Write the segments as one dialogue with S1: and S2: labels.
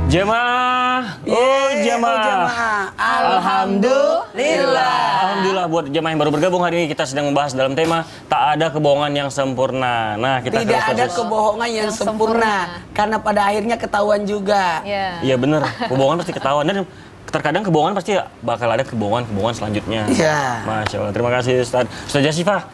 S1: Jemaah, jemaah. Alhamdulillah buat jemaah yang baru bergabung hari ini kita sedang membahas dalam tema tak ada kebohongan yang sempurna. Nah, kita
S2: tidak ada kebohongan yang sempurna karena pada akhirnya ketahuan juga.
S1: Iya benar, kebohongan pasti ketahuan dan terkadang kebohongan pasti bakal ada kebohongan selanjutnya.
S2: Iya.
S1: Masya Allah, terima kasih Ustaz. Ustaz Jasifah,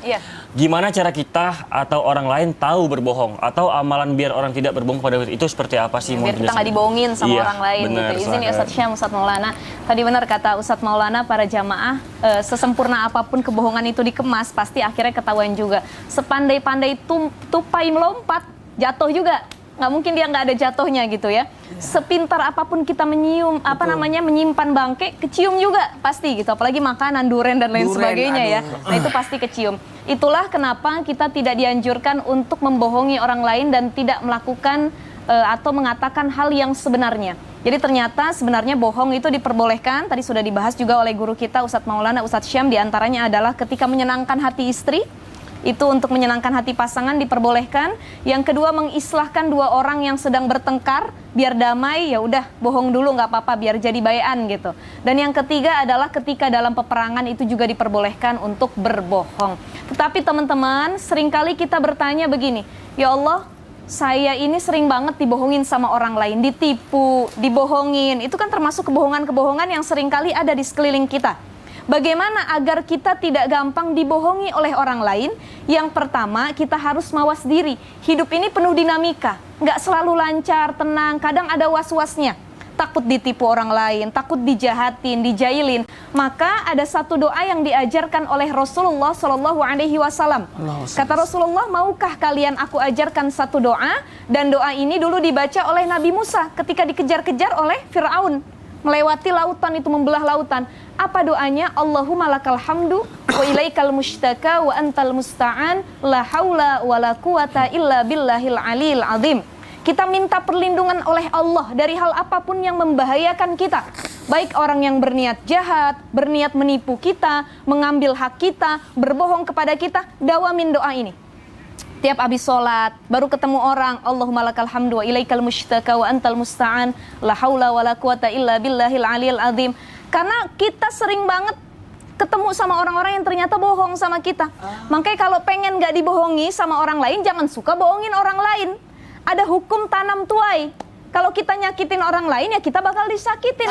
S1: gimana cara kita atau orang lain tahu berbohong? Atau amalan biar orang tidak berbohong pada itu seperti apa sih?
S3: Biar kita nggak dibohongin sama orang lain
S1: bener,
S3: gitu. Izin ya Ustaz Syam, Ustaz Maulana. Tadi benar kata Ustaz Maulana, para jamaah, sesempurna apapun kebohongan itu dikemas, pasti akhirnya ketahuan juga. Sepandai-pandai tupai melompat, jatuh juga. Nggak mungkin dia nggak ada jatuhnya gitu ya. Sepintar apapun kita menyimpan bangke, kecium juga pasti gitu. Apalagi makanan, duren dan lain sebagainya ya. Nah itu pasti kecium. Itulah kenapa kita tidak dianjurkan untuk membohongi orang lain dan tidak melakukan atau mengatakan hal yang sebenarnya. Jadi ternyata sebenarnya bohong itu diperbolehkan. Tadi sudah dibahas juga oleh guru kita Ustadz Maulana, Ustadz Syam, diantaranya adalah ketika menyenangkan hati istri. Itu untuk menyenangkan hati pasangan diperbolehkan. Yang kedua, mengislahkan dua orang yang sedang bertengkar biar damai, ya udah bohong dulu nggak apa-apa biar jadi bayan gitu. Dan yang ketiga adalah ketika dalam peperangan itu juga diperbolehkan untuk berbohong. Tetapi teman-teman, seringkali kita bertanya begini, ya Allah, saya ini sering banget dibohongin sama orang lain, ditipu, dibohongin. Itu kan termasuk kebohongan-kebohongan yang seringkali ada di sekeliling kita. Bagaimana agar kita tidak gampang dibohongi oleh orang lain? Yang pertama, kita harus mawas diri. Hidup ini penuh dinamika, nggak selalu lancar, tenang, kadang ada was-wasnya. Takut ditipu orang lain, takut dijahatin, dijailin. Maka ada satu doa yang diajarkan oleh Rasulullah SAW. Kata Rasulullah, maukah kalian aku ajarkan satu doa? Dan doa ini dulu dibaca oleh Nabi Musa ketika dikejar-kejar oleh Fir'aun. Melewati lautan itu, membelah lautan. Apa doanya? Allahumma lakal hamdu wa ilaikal mushtaka wa antal musta'an la haula wa la quwata illa billahil aliyil azim. Kita minta perlindungan oleh Allah dari hal apapun yang membahayakan kita. Baik orang yang berniat jahat, berniat menipu kita, mengambil hak kita, berbohong kepada kita, dawamin doa ini. Tiap habis sholat, baru ketemu orang, Allahumma lakal hamdu wa ilaikal mushtaka wa antal musta'an la haula wa la quwata illa billahil aliyil azim. Karena kita sering banget ketemu sama orang-orang yang ternyata bohong sama kita. Makanya kalau pengen gak dibohongi sama orang lain, jangan suka bohongin orang lain. Ada hukum tanam tuai. Kalau kita nyakitin orang lain, ya kita bakal disakitin.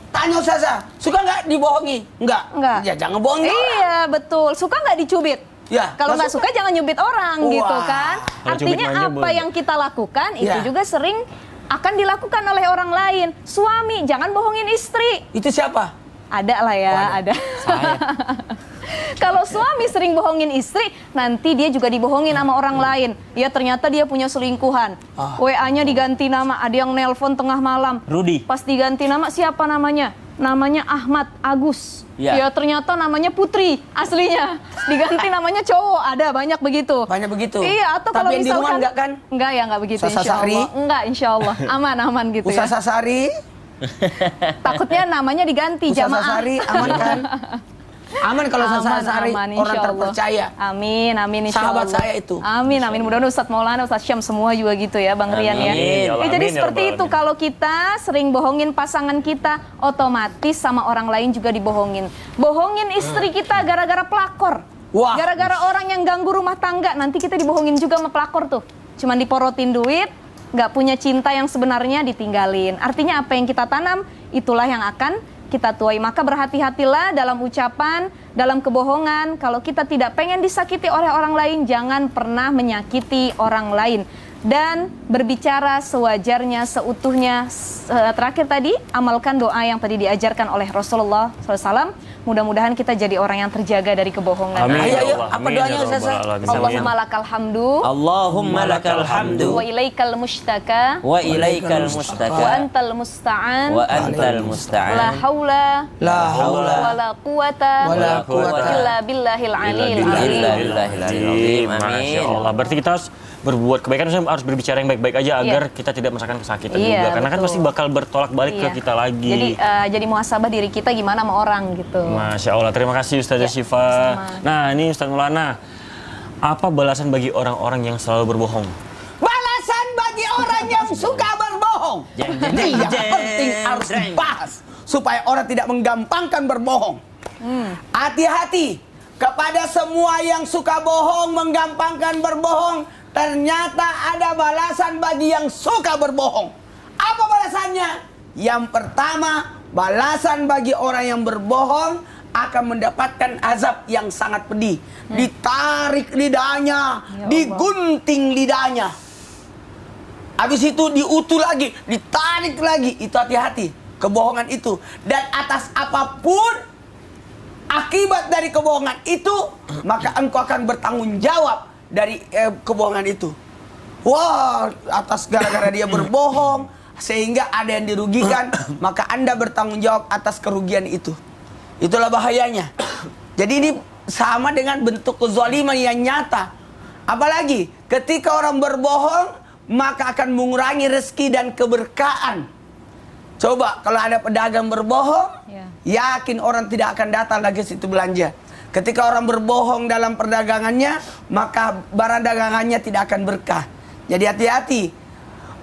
S2: Tanya Ustazah, suka gak dibohongi? Enggak. Ya jangan bohongin orang.
S3: Iya betul, suka gak dicubit?
S2: Ya,
S3: kalau nggak suka jangan nyubit orang gitu kan. Artinya apa yang kita lakukan itu juga sering akan dilakukan oleh orang lain. Suami jangan bohongin istri.
S2: Itu siapa?
S3: Ada lah ya, ada. Kalau suami sering bohongin istri, nanti dia juga dibohongin sama orang lain. Ya ternyata dia punya selingkuhan. WA-nya diganti nama, ada yang nelpon tengah malam.
S1: Rudi.
S3: Pas diganti nama, siapa namanya? Namanya Ahmad Agus. Ya ternyata namanya Putri aslinya. Diganti namanya cowok, ada banyak begitu.
S2: Banyak begitu.
S3: Iya, atau kalau misalkan
S2: di rumah enggak kan?
S3: Enggak ya, enggak begitu insyaallah. Enggak insyaallah. Aman gitu ya.
S2: Ustazah Sari.
S3: Takutnya namanya diganti jamaah.
S2: Ustazah Sari aman kan? Aman kalau Ustazah Sari orang terpercaya.
S3: Amin insyaallah.
S2: Sahabat saya itu.
S3: Amin. Mudah-mudahan Ustadz Maulana, Ustadz Syam semua juga gitu ya, Bang Rian ya. Jadi seperti itu, kalau kita sering bohongin pasangan kita, otomatis sama orang lain juga dibohongin. Bohongin istri kita gara-gara pelakor. Gara-gara orang yang ganggu rumah tangga, nanti kita dibohongin juga sama pelakor tuh. Cuman diporotin duit, nggak punya cinta yang sebenarnya, ditinggalin. Artinya apa yang kita tanam, itulah yang akan kita tuai. Maka berhati-hatilah dalam ucapan, dalam kebohongan. Kalau kita tidak pengen disakiti oleh orang lain, jangan pernah menyakiti orang lain. Dan berbicara sewajarnya, seutuhnya. Terakhir tadi, amalkan doa yang tadi diajarkan oleh Rasulullah SAW. Mudah-mudahan kita jadi orang yang terjaga dari kebohongan.
S1: Amin.
S2: Ayo, apa doanya Ustazah?
S3: Allahumma lakal hamdu.
S4: Allahumma lakal hamdu.
S3: Wa ilaikal mushtaka.
S4: Wa ilaikal mushtaka.
S3: Wa antal musta'an.
S4: Wa antal musta'an.
S3: La haula.
S4: La haula.
S3: Wa la quwata. Illa billahil aliyil azim.
S1: Masya Allah. Berarti kita harus berbuat kebaikan, harus berbicara yang baik-baik aja agar kita tidak merasakan kesakitan juga. Karena kan pasti bakal bertolak balik ke kita lagi.
S3: Jadi muhasabah diri kita gimana sama orang gitu.
S1: Masya Allah, terima kasih Ustazah Syifa. Nah ini Ustaz Maulana, apa balasan bagi orang-orang yang selalu berbohong?
S2: Balasan bagi orang yang suka berbohong. berbohong. Ini yang penting harus dibahas supaya orang tidak menggampangkan berbohong. Hati-hati kepada semua yang suka bohong, menggampangkan berbohong. Ternyata ada balasan bagi yang suka berbohong. Apa balasannya? Yang pertama, balasan bagi orang yang berbohong akan mendapatkan azab yang sangat pedih. Ditarik lidahnya, digunting lidahnya. Habis itu diutul lagi, ditarik lagi. Itu hati-hati, kebohongan itu. Dan atas apapun akibat dari kebohongan itu, maka engkau akan bertanggung jawab dari kebohongan itu. Wah, atas gara-gara dia berbohong sehingga ada yang dirugikan, maka Anda bertanggung jawab atas kerugian itu. Itulah bahayanya. Jadi ini sama dengan bentuk kezaliman yang nyata. Apalagi ketika orang berbohong, maka akan mengurangi rezeki dan keberkahan. Coba kalau ada pedagang berbohong, yakin orang tidak akan datang lagi situ belanja. Ketika orang berbohong dalam perdagangannya, maka barang dagangannya tidak akan berkah. Jadi hati-hati.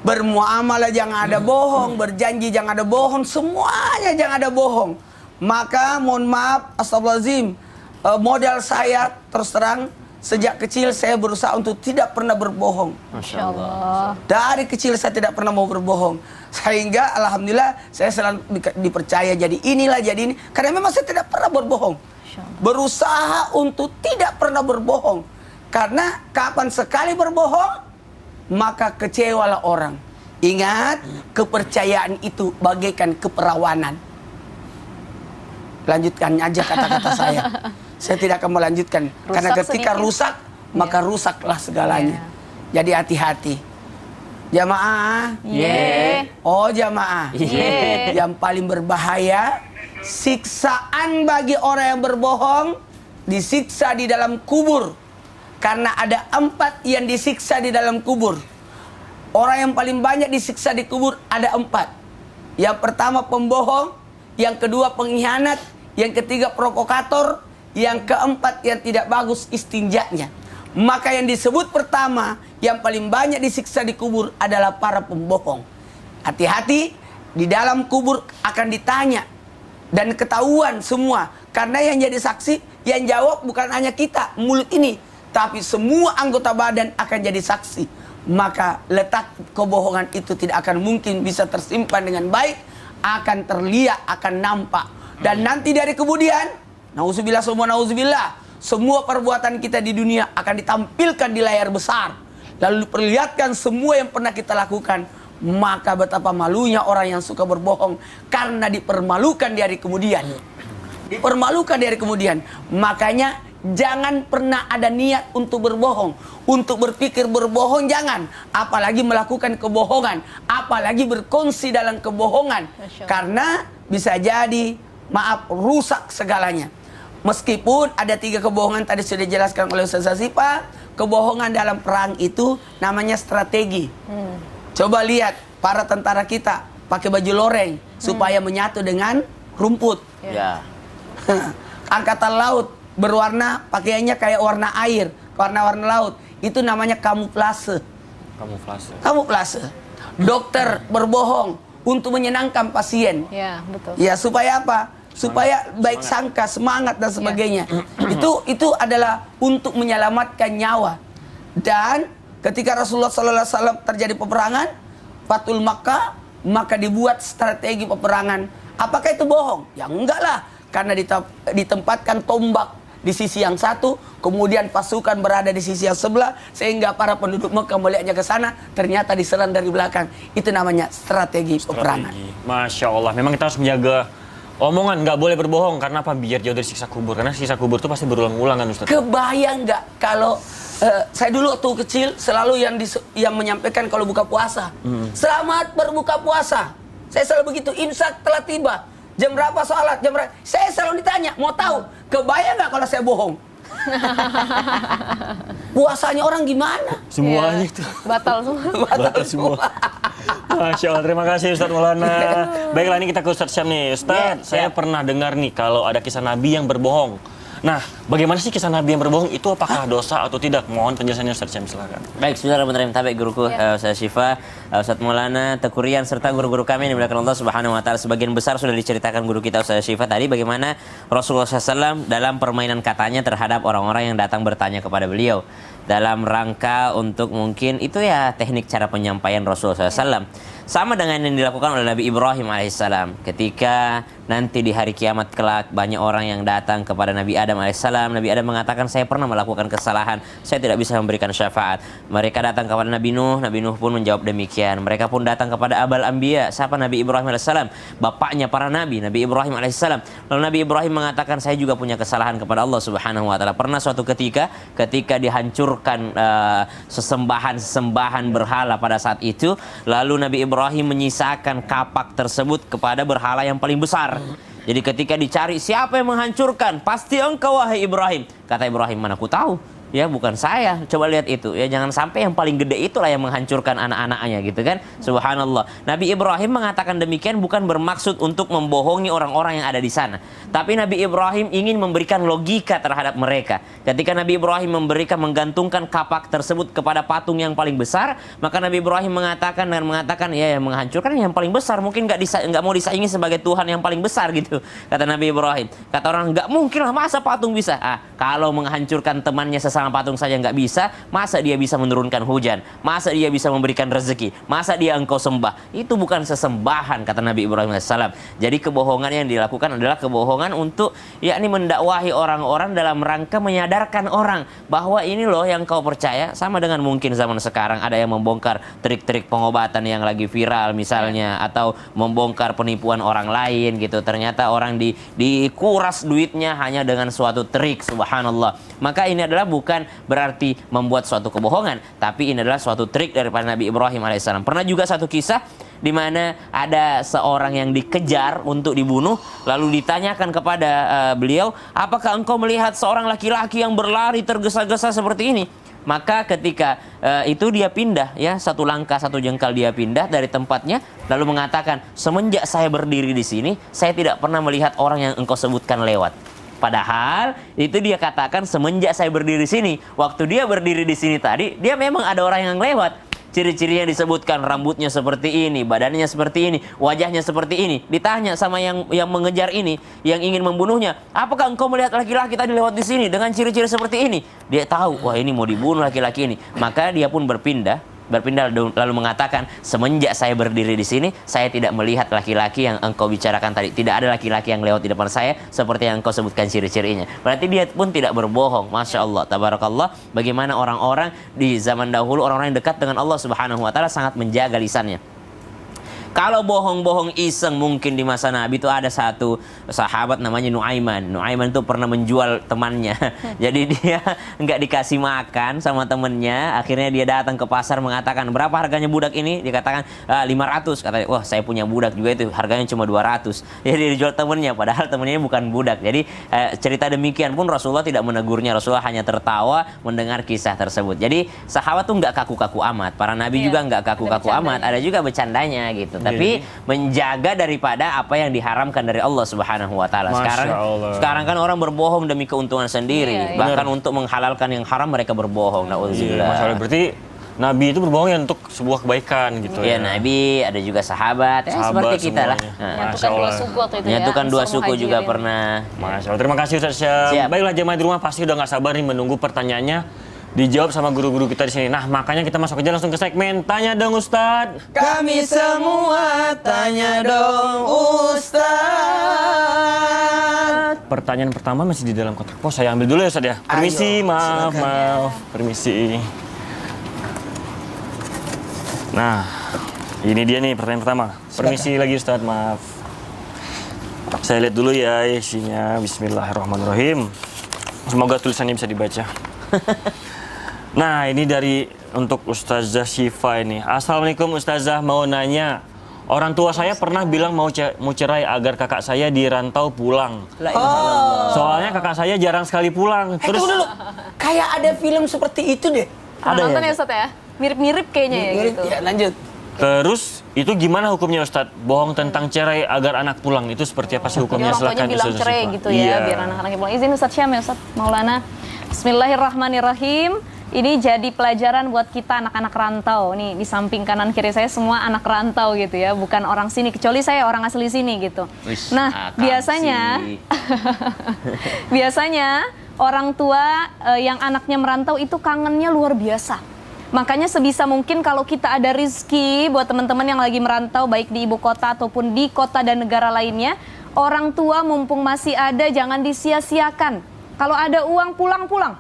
S2: Bermuamalah jangan ada bohong, berjanji jangan ada bohong, semuanya jangan ada bohong. Maka mohon maaf, astagfirullahaladzim, modal saya terus terang sejak kecil saya berusaha untuk tidak pernah berbohong.
S3: Masya Allah.
S2: Dari kecil saya tidak pernah mau berbohong. Sehingga alhamdulillah saya selalu dipercaya jadi inilah jadi ini. Karena memang saya tidak pernah berbohong. Berusaha untuk tidak pernah berbohong. Karena kapan sekali berbohong, maka kecewalah orang. Ingat, kepercayaan itu bagaikan keperawanan. Lanjutkan aja kata-kata saya. Saya tidak akan melanjutkan.
S3: Rusak
S2: karena ketika
S3: sedikit.
S2: rusak, maka rusaklah segalanya. Jadi hati-hati. Jamaah. Oh jamaah. Yang paling berbahaya, siksaan bagi orang yang berbohong, disiksa di dalam kubur. Karena ada 4 yang disiksa di dalam kubur. Orang yang paling banyak disiksa di kubur ada 4. Yang pertama pembohong, yang kedua pengkhianat, yang ketiga provokator, yang keempat yang tidak bagus istinjanya. Maka yang disebut pertama, yang paling banyak disiksa di kubur adalah para pembohong. Hati-hati, di dalam kubur akan ditanya dan ketahuan semua. Karena yang jadi saksi, yang jawab bukan hanya kita, mulut ini, tapi semua anggota badan akan jadi saksi. Maka letak kebohongan itu tidak akan mungkin bisa tersimpan dengan baik, akan terlihat, akan nampak. Dan nanti dari kemudian, nauzubillah semua nauzubillah, semua perbuatan kita di dunia akan ditampilkan di layar besar. Lalu diperlihatkan semua yang pernah kita lakukan. Maka betapa malunya orang yang suka berbohong, karena dipermalukan di hari kemudian. Dipermalukan di hari kemudian. Makanya jangan pernah ada niat untuk berbohong. Untuk berpikir berbohong jangan. Apalagi melakukan kebohongan. Apalagi berkongsi dalam kebohongan. Karena bisa jadi, maaf, rusak segalanya. Meskipun ada 3 kebohongan tadi sudah dijelaskan oleh Ustaz Zazipa. Kebohongan dalam perang itu namanya strategi. Coba lihat para tentara kita pakai baju loreng supaya menyatu dengan rumput. Angkatan laut berwarna, pakaiannya kayak warna air, warna-warna laut. Itu namanya kamuflase. Kamuflase. Dokter berbohong untuk menyenangkan pasien.
S3: Ya, betul.
S2: Ya, supaya apa? Supaya baik sangka, semangat dan sebagainya. Itu adalah untuk menyelamatkan nyawa. Dan ketika Rasulullah SAW terjadi peperangan, Fathul Makkah, maka dibuat strategi peperangan. Apakah itu bohong? Ya enggak lah. Karena ditempatkan tombak di sisi yang satu, kemudian pasukan berada di sisi yang sebelah, sehingga para penduduk Mekah melihatnya ke sana, ternyata diserang dari belakang. Itu namanya strategi peperangan.
S1: Masya Allah, memang kita harus menjaga omongan, nggak boleh berbohong. Karena apa? Biar jauh dari siksa kubur. Karena siksa kubur itu pasti berulang-ulang kan, Ustaz?
S2: Kebayang nggak kalau saya dulu waktu kecil selalu yang menyampaikan kalau buka puasa, selamat berbuka puasa. Saya selalu begitu. Imsak telah tiba. Jam berapa sholat? Jam berapa? Saya selalu ditanya, mau tahu, kebayang nggak kalau saya bohong? Puasanya orang gimana?
S1: Semuanya itu.
S3: Batal semua.
S1: Batal semua. Masya Allah, terima kasih Ustaz Maulana. Baiklah, ini kita ke Ustaz Syam nih. Ustaz, saya pernah dengar nih kalau ada kisah Nabi yang berbohong. Nah, bagaimana sih kisah Nabi yang berbohong itu, apakah dosa atau tidak? Mohon penjelasannya Ustaz Syam, silakan.
S4: Baik, bismillahirrahmanirrahim. Tabe guruku Ustaz Syifa, Ustaz Maulana, Tekurian serta guru-guru kami yang dimuliakan Allah Subhanahu wa taala. Sebagian besar sudah diceritakan guru kita Ustaz Syifa tadi bagaimana Rasulullah SAW dalam permainan katanya terhadap orang-orang yang datang bertanya kepada beliau dalam rangka untuk mungkin itu ya teknik cara penyampaian Rasulullah SAW. Sama dengan yang dilakukan oleh Nabi Ibrahim alaihissalam ketika nanti di hari kiamat kelak banyak orang yang datang kepada Nabi Adam alaihissalam. Nabi Adam mengatakan, saya pernah melakukan kesalahan, saya tidak bisa memberikan syafaat. Mereka datang kepada Nabi Nuh pun menjawab demikian. Mereka pun datang kepada Abal Anbiya, siapa Nabi Ibrahim alaihissalam, bapaknya para nabi, Nabi Ibrahim alaihissalam. Lalu Nabi Ibrahim mengatakan, saya juga punya kesalahan kepada Allah Subhanahu wa taala. Pernah suatu ketika dihancurkan sesembahan berhala pada saat itu, lalu Nabi Ibrahim menyisakan kapak tersebut kepada berhala yang paling besar. Jadi ketika dicari siapa yang menghancurkan, pasti engkau wahai Ibrahim. Kata Ibrahim, mana aku tahu? Ya bukan saya, coba lihat itu. Ya jangan sampai yang paling gede itulah yang menghancurkan anak-anaknya gitu kan. Subhanallah. Nabi Ibrahim mengatakan demikian bukan bermaksud untuk membohongi orang-orang yang ada di sana. Tapi Nabi Ibrahim ingin memberikan logika terhadap mereka. Ketika Nabi Ibrahim menggantungkan kapak tersebut kepada patung yang paling besar, maka Nabi Ibrahim mengatakan ya yang menghancurkan yang paling besar, mungkin nggak mau disaingi sebagai Tuhan yang paling besar gitu. Kata Nabi Ibrahim. Kata orang, nggak mungkin lah, masa patung bisa? Kalau menghancurkan temannya sesama patung saja nggak bisa, masa dia bisa menurunkan hujan? Masa dia bisa memberikan rezeki? Masa dia engkau sembah? Itu bukan sesembahan, kata Nabi Ibrahim AS. Jadi kebohongan yang dilakukan adalah kebohongan untuk yakni mendakwahi orang-orang dalam rangka menyadarkan orang bahwa ini loh yang kau percaya. Sama dengan mungkin zaman sekarang ada yang membongkar trik-trik pengobatan yang lagi viral misalnya, atau membongkar penipuan orang lain gitu. Ternyata orang dikuras duitnya hanya dengan suatu trik, subhanallah. Maka ini adalah bukan berarti membuat suatu kebohongan, tapi ini adalah suatu trik daripada Nabi Ibrahim alaihissalam. Pernah juga satu kisah di mana ada seorang yang dikejar untuk dibunuh, lalu ditanyakan kepada beliau, apakah engkau melihat seorang laki-laki yang berlari tergesa-gesa seperti ini? Maka ketika itu dia pindah, ya satu langkah satu jengkal dia pindah dari tempatnya, lalu mengatakan, semenjak saya berdiri di sini, saya tidak pernah melihat orang yang engkau sebutkan lewat. Padahal itu dia katakan semenjak saya berdiri di sini. Waktu dia berdiri di sini tadi, dia memang ada orang yang lewat. Ciri-cirinya disebutkan, rambutnya seperti ini, badannya seperti ini, wajahnya seperti ini. Ditanya sama yang mengejar ini, yang ingin membunuhnya, apakah engkau melihat laki-laki tadi lewat di sini dengan ciri-ciri seperti ini? Dia tahu, wah ini mau dibunuh laki-laki ini. Maka dia pun berpindah lalu mengatakan, semenjak saya berdiri di sini, saya tidak melihat laki-laki yang engkau bicarakan tadi. Tidak ada laki-laki yang lewat di depan saya seperti yang engkau sebutkan ciri-cirinya. Berarti dia pun tidak berbohong. Masya Allah, tabarakallah. Bagaimana orang-orang di zaman dahulu, orang-orang yang dekat dengan Allah Subhanahu wa taala sangat menjaga lisannya. Kalau bohong-bohong iseng, mungkin di masa Nabi itu ada satu sahabat namanya Nuaiman. Nuaiman itu pernah menjual temannya. Jadi dia nggak dikasih makan sama temennya. Akhirnya dia datang ke pasar mengatakan, berapa harganya budak ini? Dikatakan 500. Katanya, wah saya punya budak juga itu, harganya cuma 200. Jadi dijual temennya, padahal temennya bukan budak. Jadi cerita demikian pun Rasulullah tidak menegurnya. Rasulullah hanya tertawa mendengar kisah tersebut. Jadi sahabat tuh nggak kaku-kaku amat. Para Nabi juga nggak kaku-kaku amat. Ada juga bercandanya gitu. Tapi menjaga daripada apa yang diharamkan dari Allah Subhanahu wa taala. Sekarang kan orang berbohong demi keuntungan sendiri. Bahkan untuk menghalalkan yang haram mereka berbohong. Nauzubillah.
S1: Masalah berarti Nabi itu berbohong ya untuk sebuah kebaikan gitu ya.
S4: Nabi, ada juga sahabat seperti kita lah.
S3: Menyatukan dua suku waktu itu
S4: menyatukan dua suku juga pernah.
S1: Masya Allah. Terima kasih Ustaz Syam. Baiklah jemaah di rumah pasti udah nggak sabar nih menunggu pertanyaannya dijawab sama guru-guru kita di sini. Nah, makanya kita masuk aja langsung ke segmen Tanya Dong Ustadz.
S4: Kami semua tanya dong Ustadz.
S1: Pertanyaan pertama masih di dalam kotak pos. Saya ambil dulu ya Ustadz ya. Permisi, maaf. Permisi. Nah, ini dia nih pertanyaan pertama. Permisi lagi Ustadz, maaf. Saya lihat dulu ya isinya. Bismillahirrahmanirrahim. Semoga tulisannya bisa dibaca. Nah, ini untuk Ustazah Syifa ini. Assalamualaikum Ustazah, mau nanya. Orang tua saya pernah bilang mau cerai agar kakak saya dirantau pulang. Soalnya kakak saya jarang sekali pulang. Terus
S2: Tunggu dulu. Kayak ada film seperti itu deh.
S3: Nonton ya Ustaz ya? Mirip-mirip kayaknya ya gitu.
S2: Ya, lanjut.
S1: Terus itu gimana hukumnya Ustadz? Bohong tentang cerai agar anak pulang itu seperti apa sih
S3: Jadi
S1: hukumnya?
S3: orang tuanya
S1: Silakan
S3: bilang
S1: Ustadz
S3: cerai
S1: Syifa.
S3: gitu ya, biar anak-anaknya pulang. Izin Ustadz Syam ya, Ustadz Maulana. Bismillahirrahmanirrahim. Ini jadi pelajaran buat kita anak-anak rantau. Nih di samping kanan kiri saya semua anak rantau gitu ya, bukan orang sini, kecuali saya orang asli sini gitu.
S4: Wish,
S3: Nah,
S4: akang
S3: biasanya
S4: sih.
S3: biasanya orang tua yang anaknya merantau itu kangennya luar biasa. Makanya sebisa mungkin kalau kita ada rizki buat teman-teman yang lagi merantau baik di ibu kota ataupun di kota dan negara lainnya, orang tua mumpung masih ada jangan disia-siakan. Kalau ada uang pulang-pulang.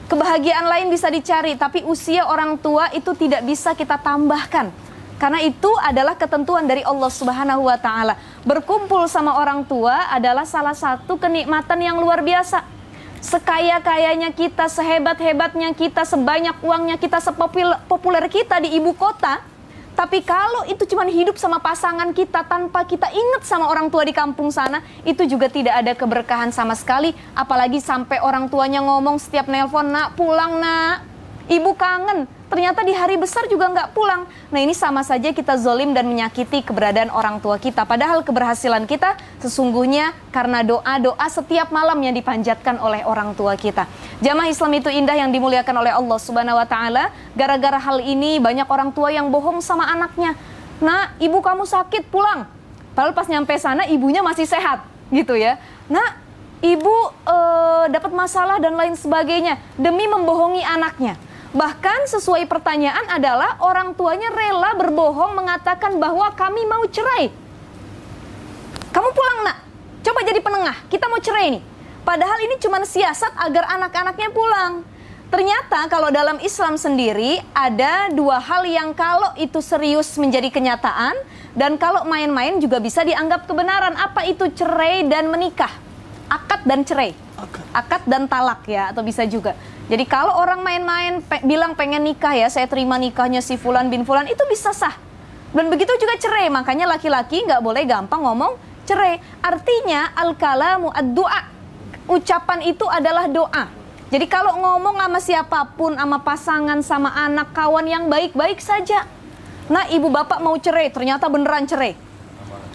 S3: Kebahagiaan lain bisa dicari, tapi usia orang tua itu tidak bisa kita tambahkan. Karena itu adalah ketentuan dari Allah Subhanahu wa taala. Berkumpul sama orang tua adalah salah satu kenikmatan yang luar biasa. Sekaya-kayanya kita, sehebat-hebatnya kita, sebanyak uangnya kita, sepopuler kita di ibu kota, tapi kalau itu cuma hidup sama pasangan kita tanpa kita ingat sama orang tua di kampung sana, itu juga tidak ada keberkahan sama sekali. Apalagi sampai orang tuanya ngomong setiap nelpon, nak pulang nak, ibu kangen. Ternyata di hari besar juga nggak pulang. Nah ini sama saja kita zolim dan menyakiti keberadaan orang tua kita. Padahal keberhasilan kita sesungguhnya karena doa-doa setiap malam yang dipanjatkan oleh orang tua kita. Jamaah Islam itu indah yang dimuliakan oleh Allah Subhanahu wa taala. Gara-gara hal ini banyak orang tua yang bohong sama anaknya. Nah, ibu kamu sakit pulang. Padahal pas nyampe sana ibunya masih sehat gitu ya. Nah, ibu dapat masalah dan lain sebagainya demi membohongi anaknya. Bahkan sesuai pertanyaan adalah orang tuanya rela berbohong mengatakan bahwa kami mau cerai. Kamu pulang nak, coba jadi penengah, kita mau cerai nih. Padahal ini cuma siasat agar anak-anaknya pulang. Ternyata kalau dalam Islam sendiri ada dua hal yang kalau itu serius menjadi kenyataan dan kalau main-main juga bisa dianggap kebenaran. Apa itu cerai dan menikah? Akad dan cerai. Akad dan talak ya, atau bisa juga. Jadi kalau orang main-main bilang pengen nikah ya, saya terima nikahnya si Fulan bin Fulan, itu bisa sah. Dan begitu juga cerai, makanya laki-laki nggak boleh gampang ngomong cerai. Artinya al-kalamu ad-du'a, ucapan itu adalah doa. Jadi kalau ngomong sama siapapun, sama pasangan, sama anak, kawan yang baik-baik saja. Nah ibu bapak mau cerai, ternyata beneran cerai.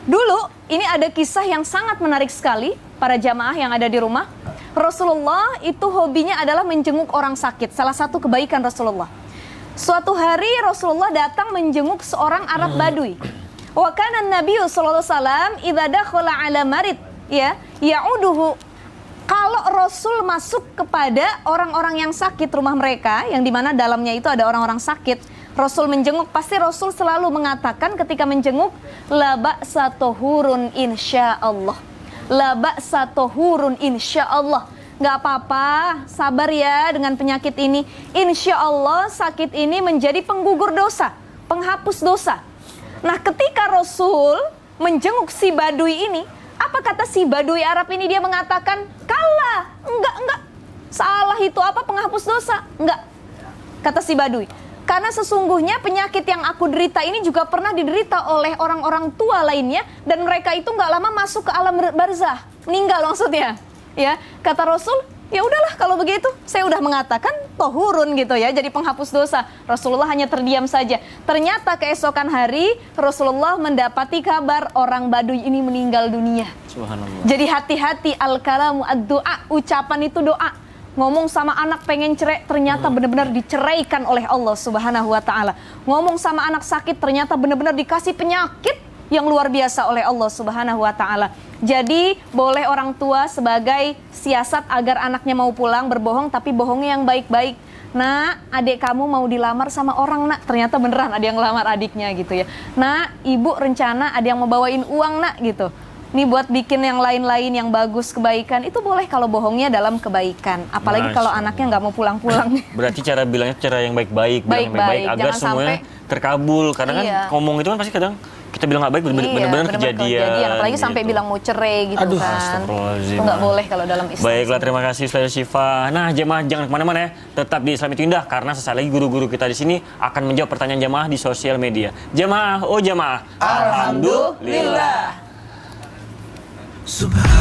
S3: Dulu ini ada kisah yang sangat menarik sekali para jamaah yang ada di rumah. Rasulullah itu hobinya adalah menjenguk orang sakit. Salah satu kebaikan Rasulullah. Suatu hari Rasulullah datang menjenguk seorang Arab Badui. Wa kana Nabiyyu sallallahu alaihi wasallam idza dakhala ala marid ya ya'uduhu. Kalau Rasul masuk kepada orang-orang yang sakit rumah mereka, yang dimana dalamnya itu ada orang-orang sakit, Rasul menjenguk, pasti Rasul selalu mengatakan ketika menjenguk, la ba'sa tuhurun insyaallah. La ba'sa tuhurun insyaallah. Nggak apa-apa, sabar ya dengan penyakit ini. Insyaallah sakit ini menjadi penggugur dosa, penghapus dosa. Nah ketika Rasul menjenguk si Badui ini, apa kata si Badui Arab ini? Dia mengatakan, kalah, enggak, salah itu apa penghapus dosa? Enggak, kata si Badui. Karena sesungguhnya penyakit yang aku derita ini juga pernah diderita oleh orang-orang tua lainnya, dan mereka itu nggak lama masuk ke alam barzah, meninggal maksudnya. Ya, kata Rasul, ya udahlah kalau begitu, saya udah mengatakan tohurun gitu ya, jadi penghapus dosa. Rasulullah hanya terdiam saja. Ternyata keesokan hari Rasulullah mendapati kabar orang Badui ini meninggal dunia.
S1: Subhanallah.
S3: Jadi hati-hati, al-kalamu ad-du'a, ucapan itu doa. Ngomong sama anak pengen cerai, ternyata benar-benar diceraikan oleh Allah Subhanahu wa taala. Ngomong sama anak sakit, ternyata benar-benar dikasih penyakit yang luar biasa oleh Allah Subhanahu wa taala. Jadi, boleh orang tua sebagai siasat agar anaknya mau pulang berbohong, tapi bohongnya yang baik-baik. Nah, adik kamu mau dilamar sama orang nak, ternyata beneran ada yang ngelamar adiknya gitu ya. Nah, ibu rencana ada yang mau bawain uang nak gitu. Nih buat bikin yang lain-lain yang bagus, kebaikan, itu boleh kalau bohongnya dalam kebaikan. Apalagi kalau anaknya nggak mau pulang-pulang.
S1: Berarti cara bilangnya cara yang baik-baik, bilang yang baik-baik agar
S3: Jangan
S1: semuanya terkabul. Karena kan ngomong itu kan pasti kadang kita bilang nggak baik, benar-benar kejadian.
S3: Apalagi
S1: gitu.
S3: sampai bilang mau cerai gitu.
S2: Aduh,
S3: kan.
S1: Astagfirullahaladzim.
S3: Itu nggak boleh kalau dalam Islam.
S1: Baiklah, terima kasih Ustazah Syifa. Nah, jemaah jangan kemana-mana ya. Tetap di Islam itu Indah, karena sesaat lagi guru-guru kita di sini akan menjawab pertanyaan jemaah di sosial media. Jemaah, oh jemaah.
S2: Alhamdulillah.
S5: Subhan